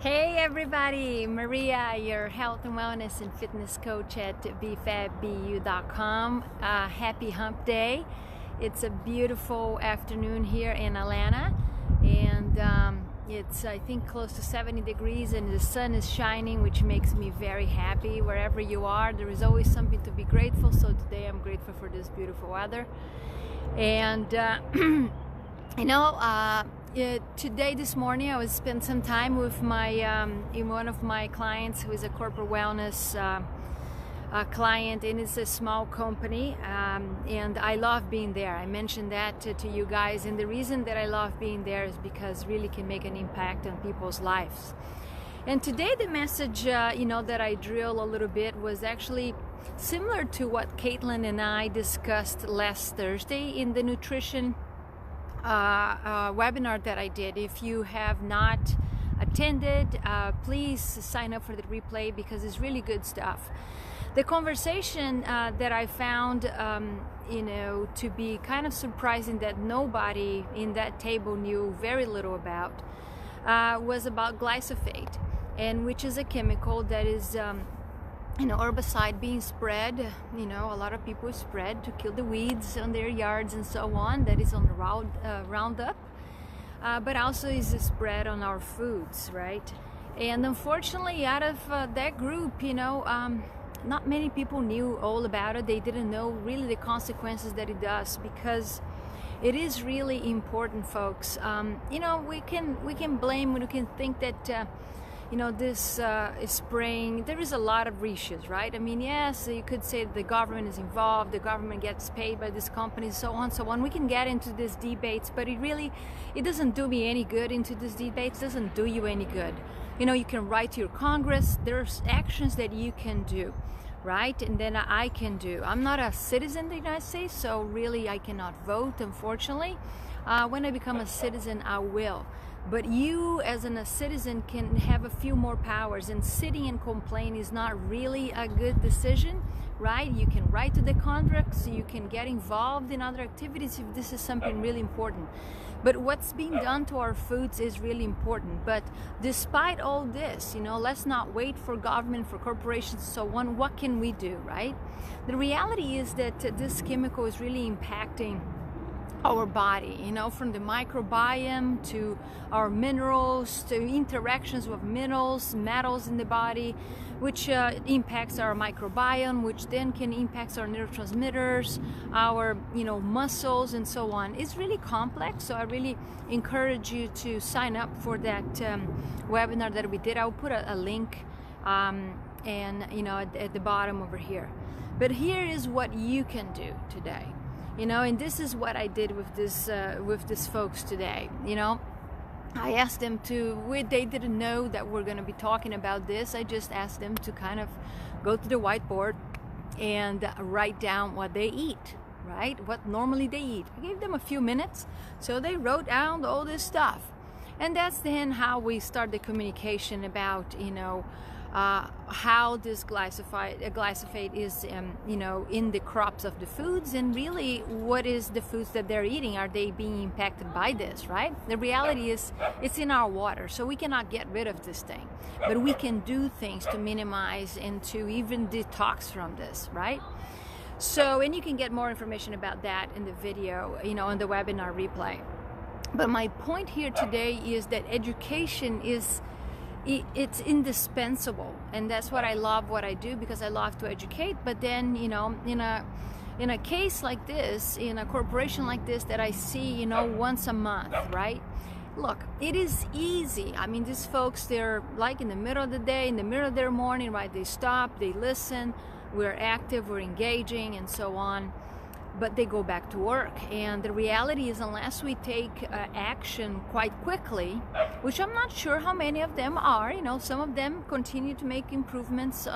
Hey everybody, Maria, your health and wellness and fitness coach at bfabbu.com. Happy hump day. It's a beautiful afternoon here in Atlanta, and it's I think close to 70 degrees and the sun is shining, which makes me very happy. Wherever you are, there is always something to be grateful, so today I'm grateful for this beautiful weather. And today, this morning, I was spent some time with one of my clients who is a corporate wellness client, and it's a small company, and I love being there. I mentioned that to you guys, and the reason that I love being there is because really can make an impact on people's lives. And today the message that I drill a little bit was actually similar to what Caitlin and I discussed last Thursday in the nutrition webinar that I did. If you have not attended, please sign up for the replay because it's really good stuff. The conversation that I found to be kind of surprising that nobody in that table knew very little about was about glyphosate, and which is a chemical that is herbicide being spread, a lot of people spread to kill the weeds on their yards and so on. That is on the Roundup, but also is spread on our foods, right? And unfortunately, out of that group, not many people knew all about it. They didn't know really the consequences that it does, because it is really important, folks. We can blame, we can think that this spraying, there is a lot of issues, right? I mean, yes, you could say the government is involved, the government gets paid by these companies, so on, so on. We can get into these debates, but it doesn't do me any good into these debates, doesn't do you any good. You can write to your Congress, there's actions that you can do, right? And then I can do. I'm not a citizen of the United States, so really I cannot vote, unfortunately. When I become a citizen, I will. But you as a citizen can have a few more powers, and sitting and complain is not really a good decision, right? You can write to the Congress, you can get involved in other activities if this is something really important. But what's being done to our foods is really important. But despite all this, let's not wait for government, for corporations, so on. What can we do, right? The reality is that this chemical is really impacting our body, from the microbiome to our minerals, to interactions with minerals, metals in the body, which impacts our microbiome, which then can impact our neurotransmitters, our muscles, and so on. It's really complex, so I really encourage you to sign up for that webinar that we did. I'll put a link at the bottom over here. But here is what you can do today. And this is what I did with these folks today. I asked them they didn't know that we're going to be talking about this. I just asked them to kind of go to the whiteboard and write down what they eat, right? What normally they eat. I gave them a few minutes, so they wrote down all this stuff. And that's then how we start the communication about, how this glyphosate is, in the crops of the foods, and really what is the foods that they're eating. Are they being impacted by this, right? The reality is it's in our water, so we cannot get rid of this thing. But we can do things to minimize and to even detox from this, right? So, and you can get more information about that in the video, on the webinar replay. But my point here today is that education it's indispensable, and that's what I love what I do, because I love to educate. But then in a case like this, in a corporation like this that I see once a month, right? Look, it is easy. I mean, these folks, they're like in the middle of the day, in the middle of their morning, right? They stop, they listen, we're active, we're engaging, and so on. But they go back to work, and the reality is, unless we take action quite quickly, which I'm not sure how many of them are, some of them continue to make improvements.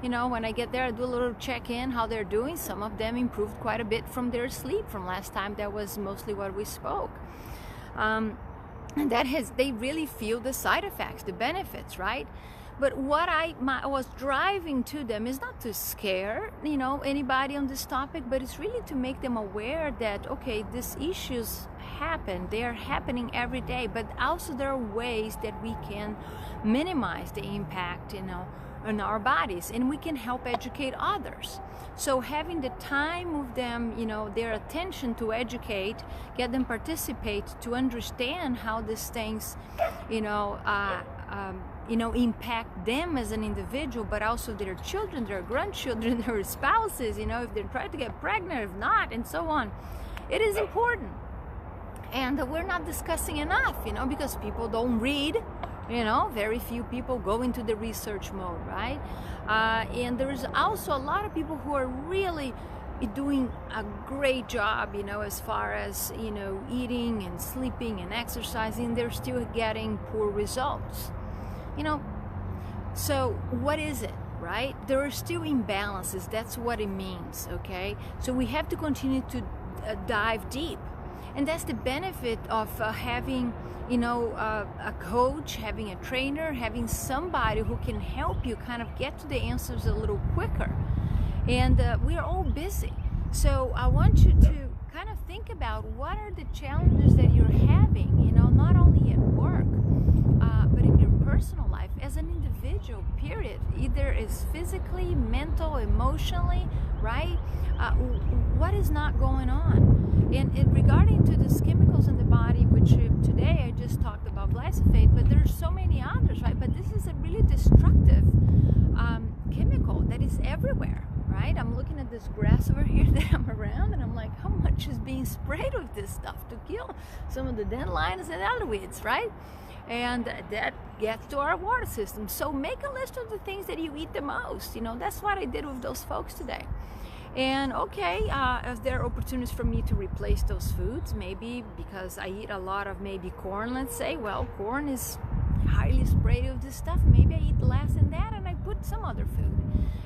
When I get there, I do a little check-in how they're doing. Some of them improved quite a bit from their sleep from last time. That was mostly what we spoke. And they really feel the side effects, the benefits, right? But what I was driving to them is not to scare, you know, anybody on this topic, but it's really to make them aware that, okay, these issues happen, they are happening every day, but also there are ways that we can minimize the impact, you know, on our bodies, and we can help educate others. So having the time with them, you know, their attention to educate, get them participate, to understand how these things, you know, impact them as an individual, but also their children, their grandchildren, their spouses, you know, if they're trying to get pregnant, if not, and so on. It is important. And we're not discussing enough, you know, because people don't read, you know, very few people go into the research mode, right? And there's also a lot of people who are really doing a great job, you know, as far as, you know, eating and sleeping and exercising. They're still getting poor results, you know. So what is it, right? There are still imbalances. That's what it means, okay? So we have to continue to dive deep. And that's the benefit of having, you know, a coach, having a trainer, having somebody who can help you kind of get to the answers a little quicker. And we're all busy. So I want you to kind of think about what are the challenges that you're having, you know, not only at work, but in your personal life as an individual, period. Either is physically, mental, emotionally, right? What is not going on? And regarding to these chemicals in the body, which today I just talked about glyphosate, but there's so many others, right? But this is a really destructive chemical that is everywhere, right? I'm looking at this grass over here that I'm around, and I'm like, how much is being sprayed with this stuff to kill some of the dandelions and other weeds, right? And that gets to our water system. So make a list of the things that you eat the most. You know, that's what I did with those folks today. And okay, if there are opportunities for me to replace those foods, maybe because I eat a lot of maybe corn, let's say, well, corn is highly sprayed with this stuff. Maybe I eat less than that and I put some other food.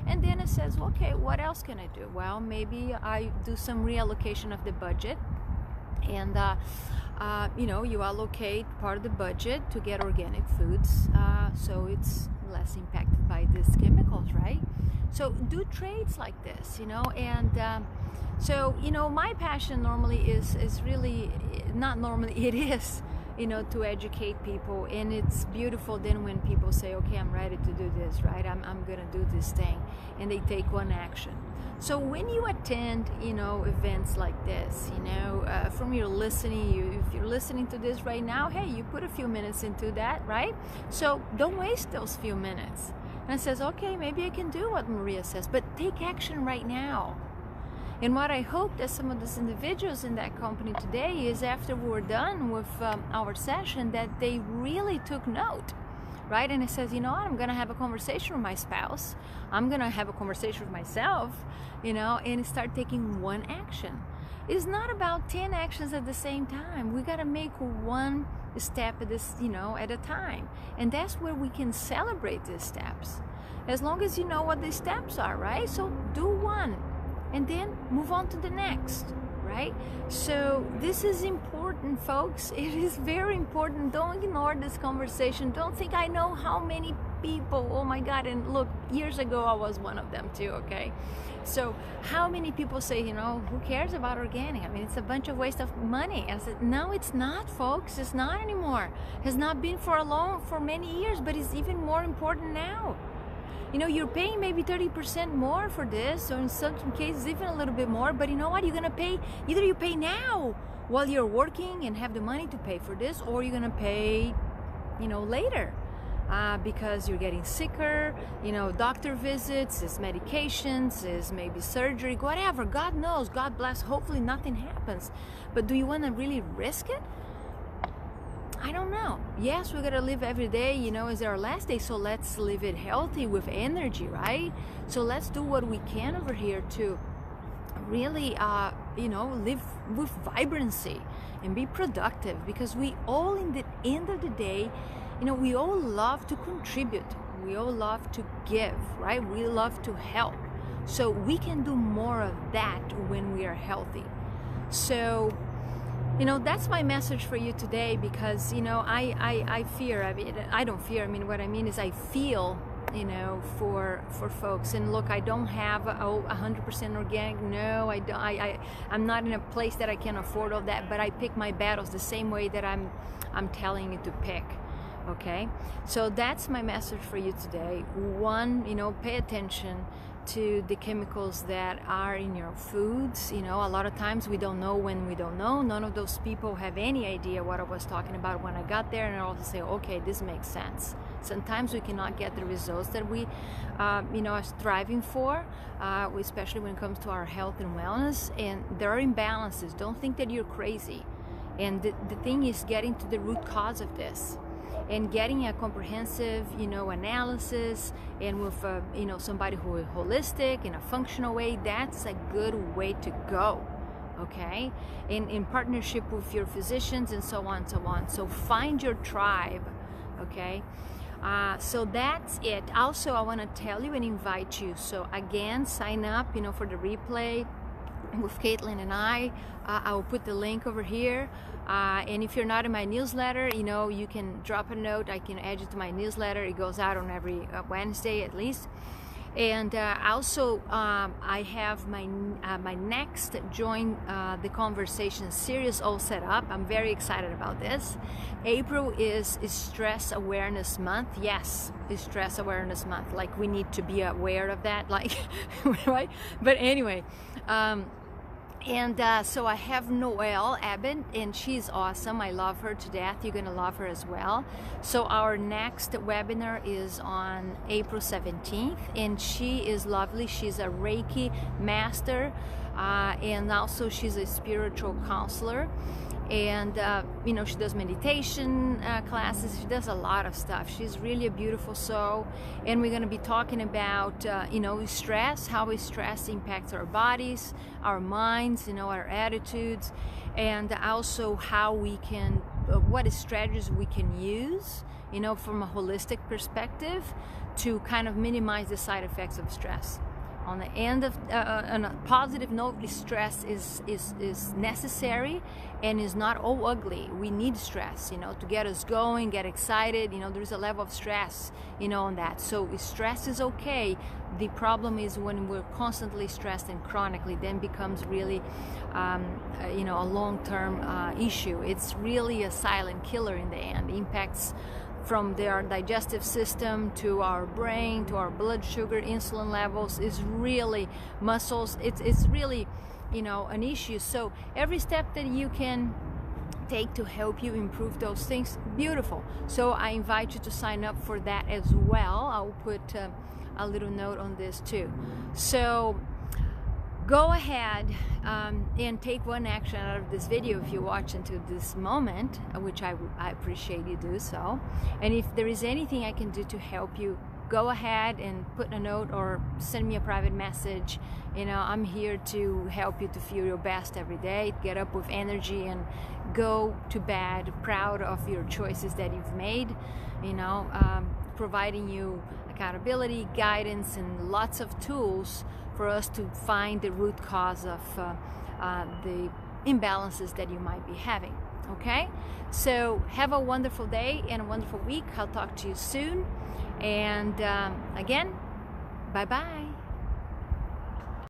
And then it says, okay, what else can I do? Well, maybe I do some reallocation of the budget. And you know, you allocate part of the budget to get organic foods, so it's less impacted by these chemicals, right? So do trades like this, you know. And so, you know, my passion normally is really, not normally, it is, you know, to educate people. And it's beautiful then when people say, okay, I'm ready to do this, right? I'm gonna do this thing, and they take one action. So when you attend, you know, events like this, you know, from your listening, if you're listening to this right now, hey, you put a few minutes into that, right? So don't waste those few minutes. And it says, okay, maybe I can do what Maria says, but take action right now. And what I hope that some of these individuals in that company today is, after we're done with our session, that they really took note, right? And it says, you know what, I'm gonna have a conversation with my spouse, I'm gonna have a conversation with myself, you know, and start taking one action. It's not about 10 actions at the same time. We gotta make one step at this, you know, at a time. And that's where we can celebrate these steps, as long as you know what the steps are, right? So do one and then move on to the next, right? So this is important, folks. It is very important. Don't ignore this conversation. Don't think I know how many people, oh my God. And look, years ago I was one of them too, okay? So how many people say, you know, who cares about organic? I mean, it's a bunch of waste of money. I said, no, it's not, folks. It's not anymore. It has not been for many years, but it's even more important now. You know, you're paying maybe 30% more for this, or in some cases even a little bit more, but you know what? You're gonna pay, either you pay now while you're working and have the money to pay for this, or you're gonna pay, you know, later. Because you're getting sicker, you know, doctor visits, is medications, is maybe surgery, whatever. God knows, God bless, hopefully nothing happens. But do you want to really risk it? I don't know. Yes, we're gonna live every day, you know, is our last day, so let's live it healthy with energy, right? So let's do what we can over here to really, you know, live with vibrancy and be productive, because we all, in the end of the day, you know, we all love to contribute. We all love to give, right? We love to help. So we can do more of that when we are healthy. So, You know, that's my message for you today, because, you know, I fear, I mean, I don't fear, I mean, what I mean is I feel, you know, for folks. And look, I don't have 100% organic. No, I don't. I'm not in a place that I can afford all that, but I pick my battles the same way that I'm telling you to pick. Okay, so that's my message for you today. One, you know, pay attention to the chemicals that are in your foods. You know, a lot of times we don't know when we don't know. None of those people have any idea what I was talking about when I got there, and I also say, okay, this makes sense. Sometimes we cannot get the results that we you know, are striving for, especially when it comes to our health and wellness, and there are imbalances. Don't think that you're crazy. And the thing is getting to the root cause of this, and getting a comprehensive, you know, analysis, and with you know, somebody who is holistic in a functional way. That's a good way to go. Okay, in partnership with your physicians and so on, so on. So find your tribe. Okay, so that's it. Also, I want to tell you and invite you. So again, sign up, you know, for the replay with Caitlin and I will put the link over here, and if you're not in my newsletter, you know, you can drop a note. I can add you to my newsletter. It goes out on every Wednesday at least. And also I have my my next Join the Conversation series all set up. I'm very excited about this. April is Stress Awareness Month. Yes, it's Stress Awareness Month. Like, we need to be aware of that, like right? But anyway, so I have Noelle Abbott, and she's awesome. I love her to death. You're gonna love her as well. So our next webinar is on April 17th, and she is lovely. She's a Reiki master, and also she's a spiritual counselor. And you know, she does meditation classes. She does a lot of stuff. She's really a beautiful soul. And we're going to be talking about you know, stress, how stress impacts our bodies, our minds, you know, our attitudes, and also how we can, what strategies we can use, you know, from a holistic perspective to kind of minimize the side effects of stress. On the end of on a positive note, stress is necessary and is not all ugly. We need stress, you know, to get us going, get excited. You know, there's a level of stress, you know, on that. So stress is okay. The problem is when we're constantly stressed and chronically, then becomes really, you know, a long-term issue. It's really a silent killer in the end. It impacts from their digestive system to our brain, to our blood sugar, insulin levels, is really muscles. It's really, you know, an issue. So every step that you can take to help you improve those things, beautiful. So I invite you to sign up for that as well. I'll put a little note on this too. So go ahead and take one action out of this video if you watch until this moment, which I appreciate you do so. And if there is anything I can do to help you, go ahead and put a note or send me a private message. You know, I'm here to help you to feel your best every day, get up with energy and go to bed proud of your choices that you've made, you know, providing you accountability, guidance, and lots of tools for us to find the root cause of the imbalances that you might be having. Okay, so have a wonderful day and a wonderful week. I'll talk to you soon, and again, bye bye.